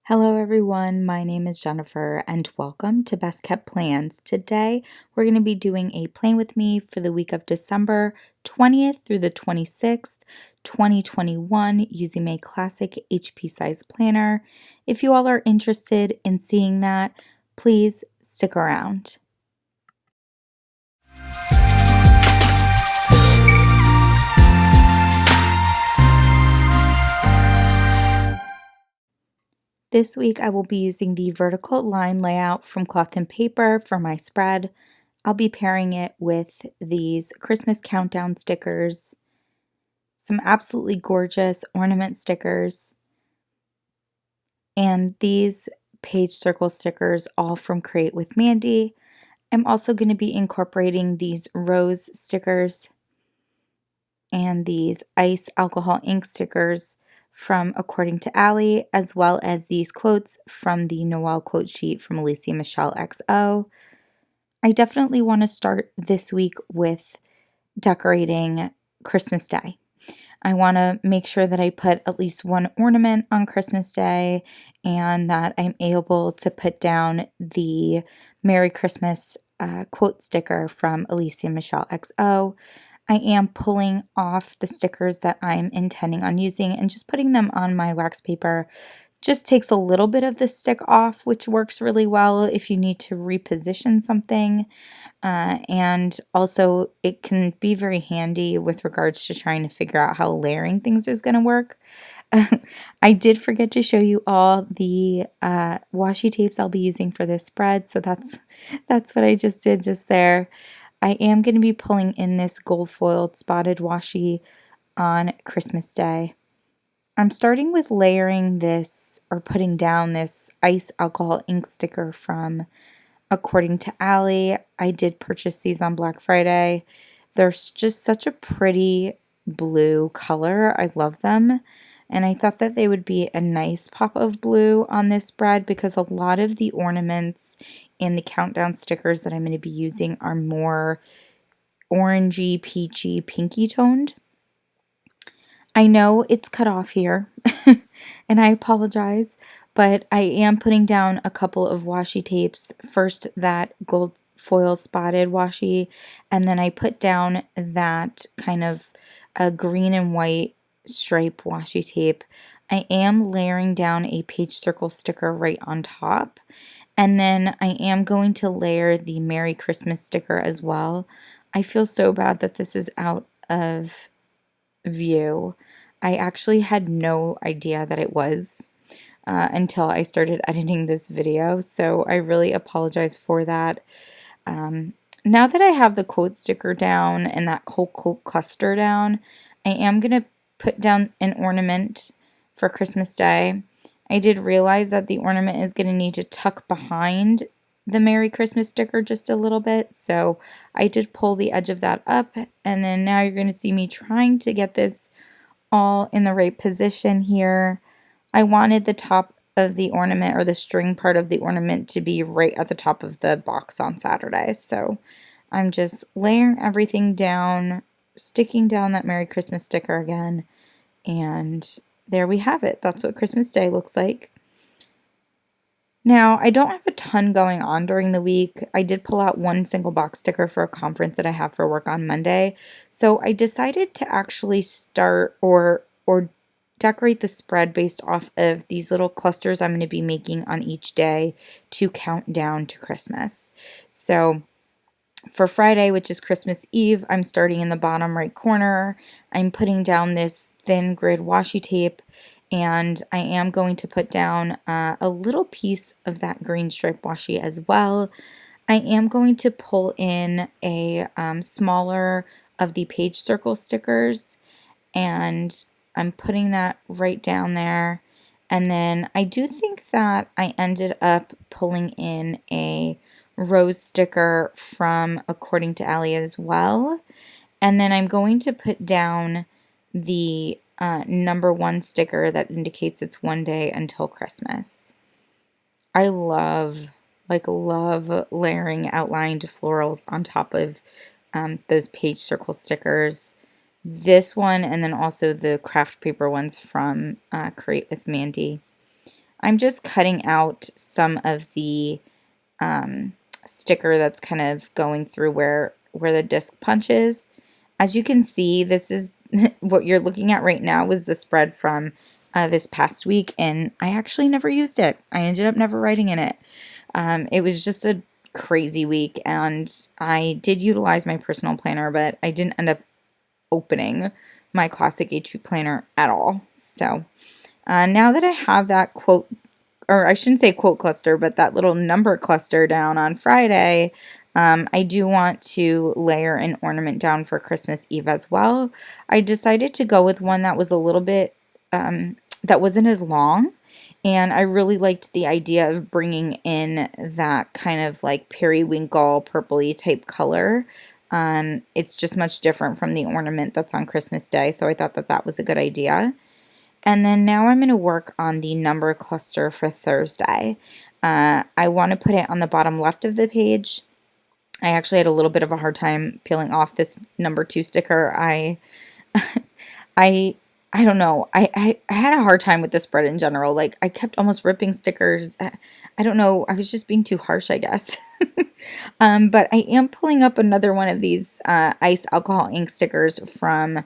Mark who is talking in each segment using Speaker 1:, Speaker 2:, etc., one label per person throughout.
Speaker 1: Hello everyone, my name is Jennifer and welcome to Best Kept Plans. Today we're going to be doing a plan with me for the week of December 20th through the 26th, 2021 using my classic HP size planner. If you all are interested in seeing that, please stick around. This week I will be using the vertical line layout from Cloth and Paper for my spread. I'll be pairing it with these Christmas countdown stickers, some absolutely gorgeous ornament stickers, and these page circle stickers all from Create with Mandy. I'm also going to be incorporating these rose stickers and these ice alcohol ink stickers from According to Ali, as well as these quotes from the Noel quote sheet from AliciaMichelleXO. I definitely want to start this week with decorating Christmas Day. I want to make sure that I put at least one ornament on Christmas Day and that I'm able to put down the Merry Christmas quote sticker from AliciaMichelleXO. I am pulling off the stickers that I'm intending on using and just putting them on my wax paper. Just takes a little bit of the stick off, which works really well if you need to reposition something. And also it can be very handy with regards to trying to figure out how layering things is going to work. I did forget to show you all the washi tapes I'll be using for this spread, so that's what I just did just there. I am going to be pulling in this gold foiled spotted washi on Christmas Day. I'm starting with layering this or putting down this ice alcohol ink sticker from According to Ali. I did purchase these on Black Friday. They're just such a pretty blue color. I love them. And I thought that they would be a nice pop of blue on this spread because a lot of the ornaments and the countdown stickers that I'm going to be using are more orangey, peachy, pinky toned. I know it's cut off here, and I apologize, but I am putting down a couple of washi tapes. First, that gold foil spotted washi, and then I put down that kind of a green and white stripe washi tape. I am layering down a page circle sticker right on top, and then I am going to layer the Merry Christmas sticker as well. I feel so bad that this is out of view. I actually had no idea that it was until I started editing this video, so I really apologize for that. Now that I have the quote sticker down and that whole quote cluster down, I am going to put down an ornament for Christmas Day. I did realize that the ornament is going to need to tuck behind the Merry Christmas sticker just a little bit, so I did pull the edge of that up, and then now you're going to see me trying to get this all in the right position here. I wanted the top of the ornament or the string part of the ornament to be right at the top of the box on Saturday, so I'm just layering everything down, sticking down that Merry Christmas sticker again, and there we have it. That's what Christmas Day looks like. Now, I don't have a ton going on during the week. I did pull out one single box sticker for a conference that I have for work on Monday. So I decided to actually start or decorate the spread based off of these little clusters I'm going to be making on each day to count down to Christmas. So for Friday, which is Christmas Eve, I'm starting in the bottom right corner. I'm putting down this thin grid washi tape, and I am going to put down a little piece of that green stripe washi as well. I am going to pull in a smaller of the page circle stickers, and I'm putting that right down there. And then I do think that I ended up pulling in a rose sticker from According to Ali as well. And then I'm going to put down the number 1 sticker that indicates it's one day until Christmas. I love layering outlined florals on top of those page circle stickers. This one and then also the craft paper ones from Create with Mandy. I'm just cutting out some of the sticker that's kind of going through where the disc punches. As you can see, this is what you're looking at right now was the spread from this past week, and I actually never used it. I ended up never writing in it. It was just a crazy week, and I did utilize my personal planner, but I didn't end up opening my classic HP planner at all. So now that I have that quote, or I shouldn't say quote cluster, but that little number cluster down on Friday, I do want to layer an ornament down for Christmas Eve as well. I decided to go with one that was a little bit, that wasn't as long. And I really liked the idea of bringing in that kind of like periwinkle purpley type color. It's just much different from the ornament that's on Christmas Day, so I thought that that was a good idea. And then now I'm going to work on the number cluster for Thursday. I want to put it on the bottom left of the page. I actually had a little bit of a hard time peeling off this number 2 sticker. I I don't know. I had a hard time with the spread in general. Like, I kept almost ripping stickers. I don't know. I was just being too harsh, I guess. But I am pulling up another one of these ice alcohol ink stickers from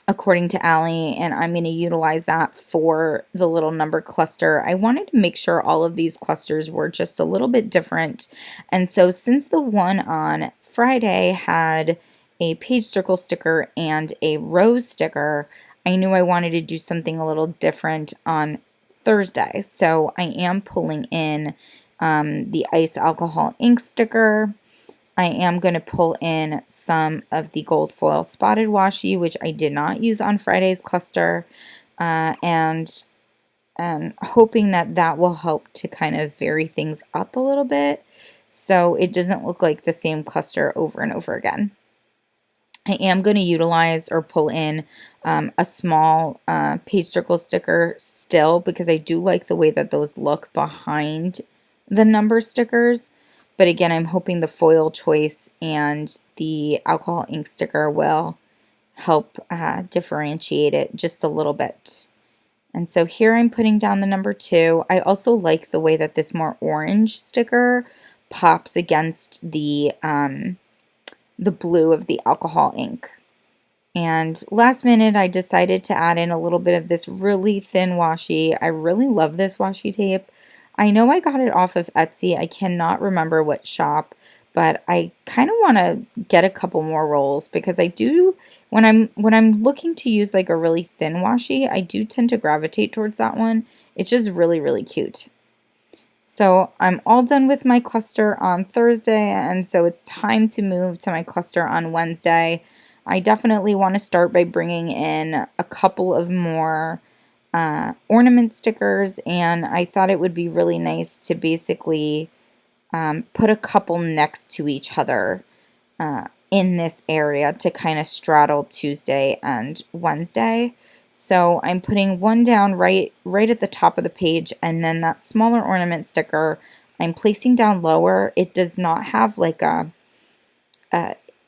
Speaker 1: According to Allie, and I'm going to utilize that for the little number cluster. I wanted to make sure all of these clusters were just a little bit different. And so since the one on Friday had a page circle sticker and a rose sticker, I knew I wanted to do something a little different on Thursday. So I am pulling in the ice alcohol ink sticker. I am going to pull in some of the gold foil spotted washi, which I did not use on Friday's cluster, and hoping that that will help to kind of vary things up a little bit so it doesn't look like the same cluster over and over again. I am going to utilize or pull in a small page circle sticker still because I do like the way that those look behind the number stickers. But again, I'm hoping the foil choice and the alcohol ink sticker will help differentiate it just a little bit. And so here I'm putting down the number 2. I also like the way that this more orange sticker pops against the blue of the alcohol ink. And last minute, I decided to add in a little bit of this really thin washi. I really love this washi tape. I know I got it off of Etsy. I cannot remember what shop, but I kind of want to get a couple more rolls because I do, when I'm looking to use like a really thin washi, I do tend to gravitate towards that one. It's just really, really cute. So I'm all done with my cluster on Thursday, and so it's time to move to my cluster on Wednesday. I definitely want to start by bringing in a couple of more ornament stickers, and I thought it would be really nice to basically put a couple next to each other in this area to kind of straddle Tuesday and Wednesday. So I'm putting one down right at the top of the page, and then that smaller ornament sticker I'm placing down lower. It does not have like a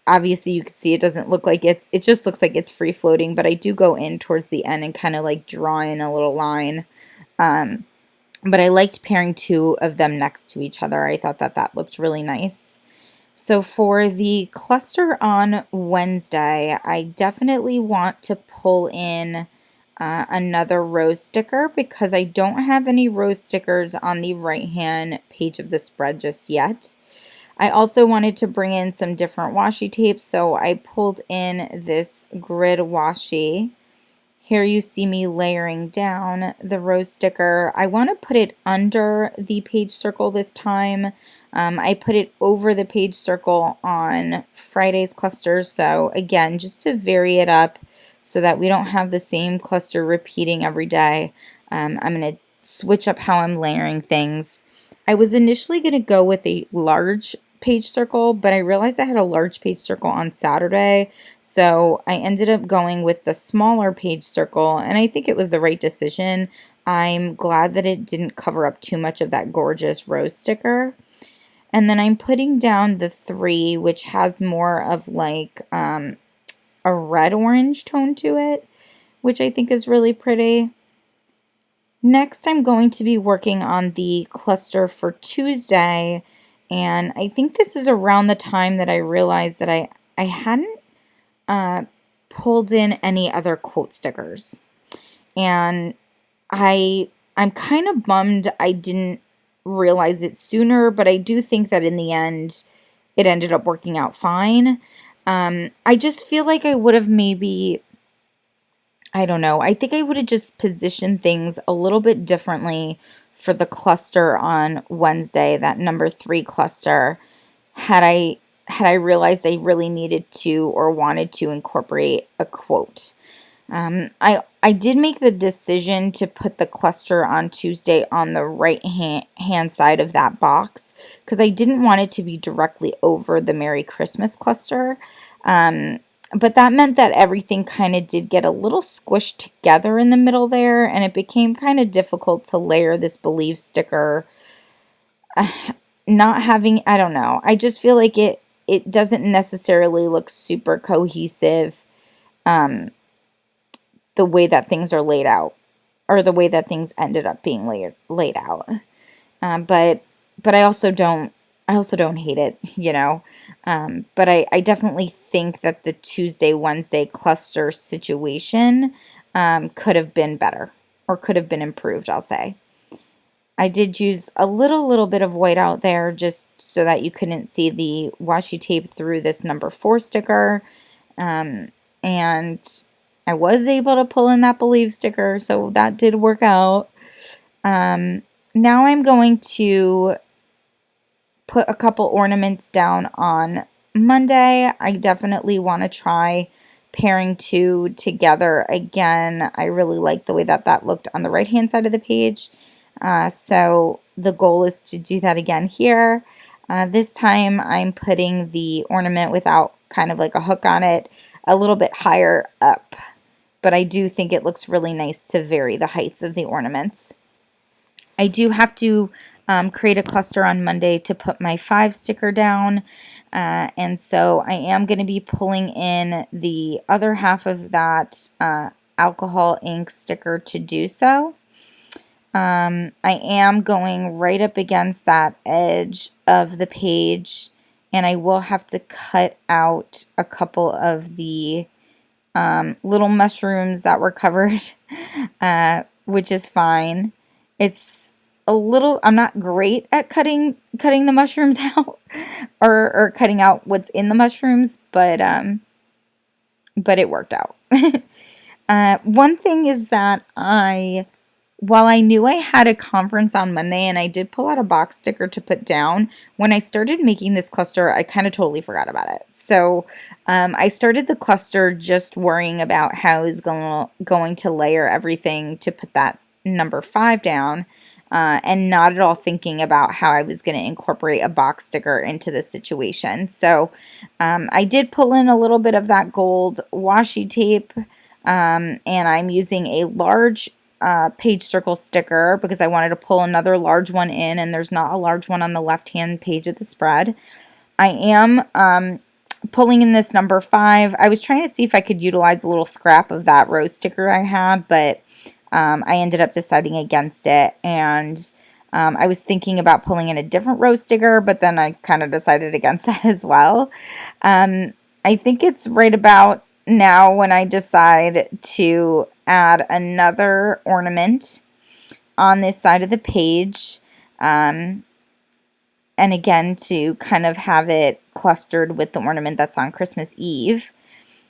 Speaker 1: obviously you can see it doesn't look like it just looks like it's free floating, but I do go in towards the end and kind of like draw in a little line. But I liked pairing 2 of them next to each other. I thought that that looked really nice. So for the cluster on Wednesday, I definitely want to pull in another rose sticker because I don't have any rose stickers on the right-hand page of the spread just yet. I also wanted to bring in some different washi tapes, so I pulled in this grid washi. Here you see me layering down the rose sticker. I want to put it under the page circle this time. I put it over the page circle on Friday's cluster, so again, just to vary it up so that we don't have the same cluster repeating every day. I'm going to switch up how I'm layering things. I was initially going to go with a large page circle, but I realized I had a large page circle on Saturday, so I ended up going with the smaller page circle, and I think it was the right decision. I'm glad that it didn't cover up too much of that gorgeous rose sticker. And then I'm putting down the 3, which has more of like a red-orange tone to it, which I think is really pretty. Next, I'm going to be working on the cluster for Tuesday, and I think this is around the time that I realized that I hadn't uh, pulled in any other quote stickers. And I'm kind of bummed I didn't realize it sooner, but I do think that in the end it ended up working out fine. I just feel like I would have maybe, I don't know, I think I would have just positioned things a little bit differently for the cluster on Wednesday, that number 3 cluster, had I realized I really needed to or wanted to incorporate a quote. I did make the decision to put the cluster on Tuesday on the right hand side of that box because I didn't want it to be directly over the Merry Christmas cluster. Um, but that meant that everything kind of did get a little squished together in the middle there, and it became kind of difficult to layer this Believe sticker. Not having, I don't know. I just feel like it doesn't necessarily look super cohesive. Um, the way that things are laid out, or the way that things ended up being laid out. But I also don't hate it, you know. But I definitely think that the Tuesday Wednesday cluster situation could have been better, or could have been improved, I'll say. I did use a little bit of white out there just so that you couldn't see the washi tape through this number 4 sticker. Um, and I was able to pull in that Believe sticker, so that did work out. Now I'm going to put a couple ornaments down on Monday. I definitely want to try pairing 2 together again. I really like the way that that looked on the right hand side of the page. So the goal is to do that again here. This time I'm putting the ornament without kind of like a hook on it a little bit higher up, but I do think it looks really nice to vary the heights of the ornaments. I do have to create a cluster on Monday to put my 5 sticker down, and so I am going to be pulling in the other half of that alcohol ink sticker to do so. I am going right up against that edge of the page, and I will have to cut out a couple of the little mushrooms that were covered, which is fine. It's a little, I'm not great at cutting the mushrooms out, or cutting out what's in the mushrooms, but it worked out. One thing is that while I knew I had a conference on Monday and I did pull out a box sticker to put down, when I started making this cluster, I kind of totally forgot about it. So I started the cluster just worrying about how I was going to layer everything to put that number 5 down, and not at all thinking about how I was going to incorporate a box sticker into the situation. So I did pull in a little bit of that gold washi tape, and I'm using a large page circle sticker because I wanted to pull another large one in, and there's not a large one on the left hand page of the spread. I am pulling in this number 5. I was trying to see if I could utilize a little scrap of that rose sticker I had, but I ended up deciding against it, and I was thinking about pulling in a different rose sticker, but then I kind of decided against that as well. I think it's right about now when I decide to add another ornament on this side of the page, and again to kind of have it clustered with the ornament that's on Christmas Eve.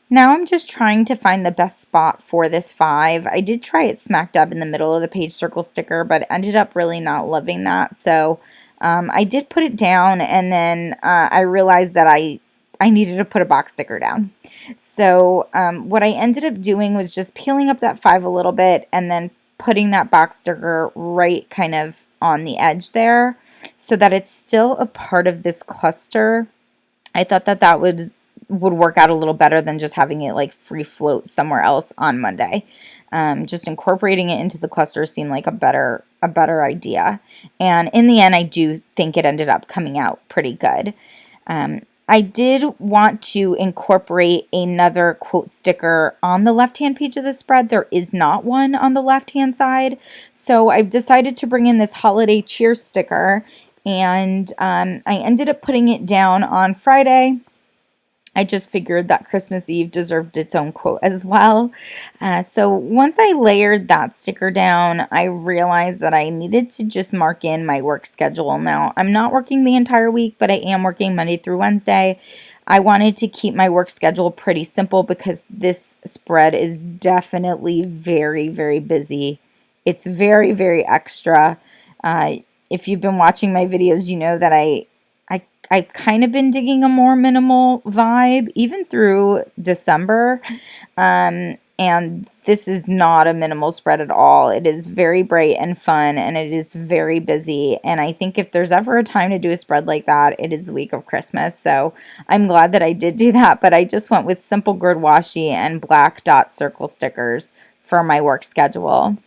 Speaker 1: Now I'm just trying to find the best spot for this 5. I did try it smack dab in the middle of the page circle sticker, but ended up really not loving that. So I did put it down, and then I realized that I needed to put a box sticker down. So what I ended up doing was just peeling up that 5 a little bit and then putting that box sticker right kind of on the edge there so that it's still a part of this cluster. I thought that that would work out a little better than just having it like free float somewhere else on Monday. Just incorporating it into the cluster seemed like a better idea. And in the end, I do think it ended up coming out pretty good. I did want to incorporate another quote sticker on the left-hand page of the spread. There is not one on the left-hand side. So I've decided to bring in this holiday cheer sticker, and I ended up putting it down on Friday. I just figured that Christmas Eve deserved its own quote as well. So once I layered that sticker down, I realized that I needed to just mark in my work schedule. Now, I'm not working the entire week, but I am working Monday through Wednesday. I wanted to keep my work schedule pretty simple because this spread is definitely very, very busy. It's very, very extra. Uh, if you've been watching my videos, you know that I've kind of been digging a more minimal vibe even through December. And this is not a minimal spread at all. It is very bright and fun, and it is very busy. And I think if there's ever a time to do a spread like that, it is the week of Christmas. So I'm glad that I did do that, but I just went with simple grid washi and black dot circle stickers for my work schedule.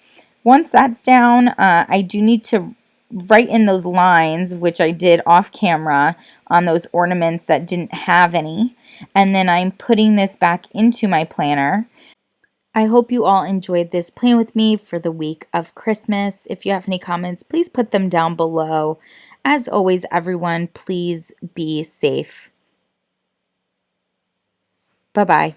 Speaker 1: Once that's down, I do need to write in those lines, which I did off camera on those ornaments that didn't have any. And then I'm putting this back into my planner. I hope you all enjoyed this plan with me for the week of Christmas. If you have any comments, please put them down below. As always, everyone, please be safe. Bye-bye.